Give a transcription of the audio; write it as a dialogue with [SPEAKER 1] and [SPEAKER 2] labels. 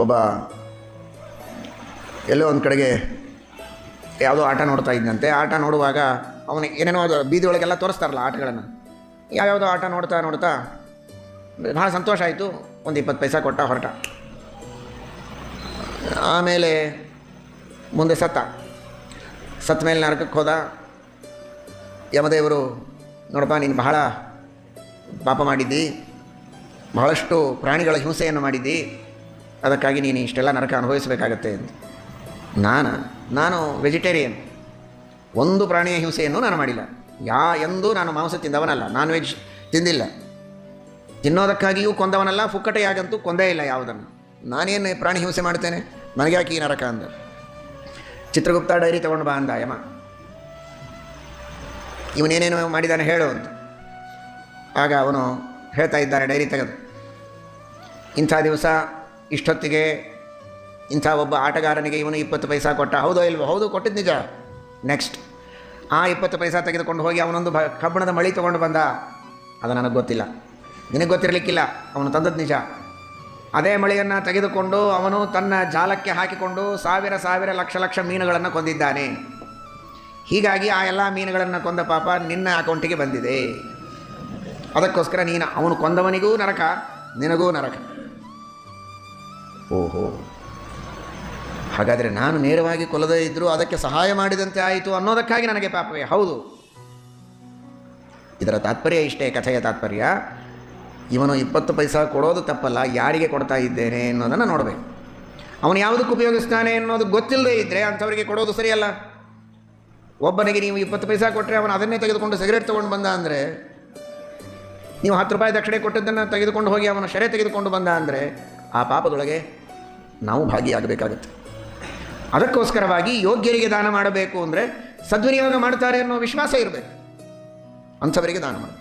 [SPEAKER 1] ಒಬ್ಬ ಎಲ್ಲೋ ಒಂದು ಕಡೆಗೆ ಯಾವುದೋ ಆಟ ನೋಡ್ತಾ ಇದ್ದಂತೆ. ಆಟ ನೋಡುವಾಗ ಅವನಿಗೆ ಏನೇನೋ ಅದು ಬೀದಿ ಒಳಗೆಲ್ಲ ತೋರಿಸ್ತಾರಲ್ಲ ಆಟಗಳನ್ನು, ಯಾವ್ಯಾವುದೋ ಆಟ ನೋಡ್ತಾ ನೋಡ್ತಾ ಭಾಳ ಸಂತೋಷ ಆಯಿತು. ಒಂದು 20 ಪೈಸಾ ಕೊಟ್ಟ, ಹೊರಟ. ಆಮೇಲೆ ಮುಂದೆ ಸತ್ತ ಮೇಲೆ ನರಕಕ್ಕೆ ಹೋದ. ಯಮದೇವರು, ನೋಡಪ್ಪ ನೀನು ಬಹಳ ಪಾಪ ಮಾಡಿದ್ದಿ, ಬಹಳಷ್ಟು ಪ್ರಾಣಿಗಳ ಹಿಂಸೆಯನ್ನು ಮಾಡಿದ್ದಿ, ಅದಕ್ಕಾಗಿ ನೀನು ಇಷ್ಟೆಲ್ಲ ನರಕ ಅನುಭವಿಸಬೇಕಾಗತ್ತೆ ಅಂತ. ನಾನು ವೆಜಿಟೇರಿಯನ್, ಒಂದು ಪ್ರಾಣಿಯ ಹಿಂಸೆಯನ್ನು ನಾನು ಮಾಡಿಲ್ಲ. ಎಂದೂ ನಾನು ಮಾಂಸ ತಿಂದವನಲ್ಲ, ನಾನ್ ವೆಜ್ ತಿಂದಿಲ್ಲ. ತಿನ್ನೋದಕ್ಕಾಗಿಯೂ ಕೊಂದವನಲ್ಲ, ಫುಕ್ಕಟೆಯಾಗಂತೂ ಕೊಂದೇ ಇಲ್ಲ ಯಾವುದನ್ನು. ನಾನೇನು ಪ್ರಾಣಿ ಹಿಂಸೆ ಮಾಡ್ತೇನೆ, ನನಗೆ ಯಾಕೆ ಈ ನರಕ ಅಂದ. ಚಿತ್ರಗುಪ್ತ ಡೈರಿ ತೊಗೊಂಡು ಬಾ ಅಂದ ಯಮ. ಇವನೇನೇನು ಮಾಡಿದ್ದಾನೆ ಹೇಳು ಅಂತ. ಆಗ ಅವನು ಹೇಳ್ತಾ ಇದ್ದಾನೆ ಡೈರಿ ತೆಗೆದು, ಇಂಥ ದಿವಸ ಇಷ್ಟೊತ್ತಿಗೆ ಇಂಥ ಒಬ್ಬ ಆಟಗಾರನಿಗೆ ಇವನು 20 ಪೈಸಾ ಕೊಟ್ಟ. ಹೌದೋ ಇಲ್ವೋ? ಹೌದು, ಕೊಟ್ಟಿದ್ದು ನಿಜ. ನೆಕ್ಸ್ಟ್ ಆ 20 ಪೈಸಾ ತೆಗೆದುಕೊಂಡು ಹೋಗಿ ಅವನೊಂದು ಕಬ್ಬಿಣದ ಮಳಿ ತೊಗೊಂಡು ಬಂದ. ಅದು ನನಗೆ ಗೊತ್ತಿಲ್ಲ, ನಿನಗೆ ಗೊತ್ತಿರಲಿಕ್ಕಿಲ್ಲ, ಅವನು ತಂದದ್ದು ನಿಜ. ಅದೇ ಮಳೆಯನ್ನು ತೆಗೆದುಕೊಂಡು ಅವನು ತನ್ನ ಜಾಲಕ್ಕೆ ಹಾಕಿಕೊಂಡು ಸಾವಿರ ಲಕ್ಷ ಮೀನುಗಳನ್ನು ಕೊಂದಿದ್ದಾನೆ. ಹೀಗಾಗಿ ಆ ಎಲ್ಲ ಮೀನುಗಳನ್ನು ಕೊಂದ ಪಾಪ ನಿನ್ನ ಅಕೌಂಟಿಗೆ ಬಂದಿದೆ. ಅದಕ್ಕೋಸ್ಕರ ಅವನು ಕೊಂದವನಿಗೂ ನರಕ, ನಿನಗೂ ನರಕ. ಓಹೋ, ಹಾಗಾದರೆ ನಾನು ನೇರವಾಗಿ ಕೊಲ್ಲದೇ ಇದ್ದರೂ ಅದಕ್ಕೆ ಸಹಾಯ ಮಾಡಿದಂತೆ ಆಯಿತು ಅನ್ನೋದಕ್ಕಾಗಿ ನನಗೆ ಪಾಪವೇ? ಹೌದು. ಇದರ ತಾತ್ಪರ್ಯ ಇಷ್ಟೇ, ಕಥೆಯ ತಾತ್ಪರ್ಯ. ಇವನು 20 ಪೈಸಾ ಕೊಡೋದು ತಪ್ಪಲ್ಲ, ಯಾರಿಗೆ ಕೊಡ್ತಾ ಇದ್ದೇನೆ ಅನ್ನೋದನ್ನು ನೋಡಬೇಕು. ಅವನು ಯಾವುದಕ್ಕೆ ಉಪಯೋಗಿಸ್ತಾನೆ ಅನ್ನೋದು ಗೊತ್ತಿಲ್ಲದೇ ಇದ್ದರೆ ಅಂಥವರಿಗೆ ಕೊಡೋದು ಸರಿಯಲ್ಲ. ಒಬ್ಬನಿಗೆ ನೀವು 20 ಪೈಸಾ ಕೊಟ್ಟರೆ ಅವನು ಅದನ್ನೇ ತೆಗೆದುಕೊಂಡು ಸಿಗರೇಟ್ ತೊಗೊಂಡು ಬಂದ ಅಂದರೆ, ನೀವು 10 ರೂಪಾಯಿ ದಕ್ಷಿಣೆ ಕೊಟ್ಟದ್ದನ್ನು ತೆಗೆದುಕೊಂಡು ಹೋಗಿ ಅವನು ಶರೆ ತೆಗೆದುಕೊಂಡು ಬಂದ ಅಂದರೆ ಆ ಪಾಪದೊಳಗೆ ನಾವು ಭಾಗಿಯಾಗಬೇಕಾಗುತ್ತೆ. ಅದಕ್ಕೋಸ್ಕರವಾಗಿ ಯೋಗ್ಯರಿಗೆ ದಾನ ಮಾಡಬೇಕು ಅಂದರೆ ಸದ್ವಿನಿಯೋಗ ಮಾಡ್ತಾರೆ ಅನ್ನೋ ವಿಶ್ವಾಸ ಇರಬೇಕು, ಅಂಥವರಿಗೆ ದಾನ ಮಾಡಿ.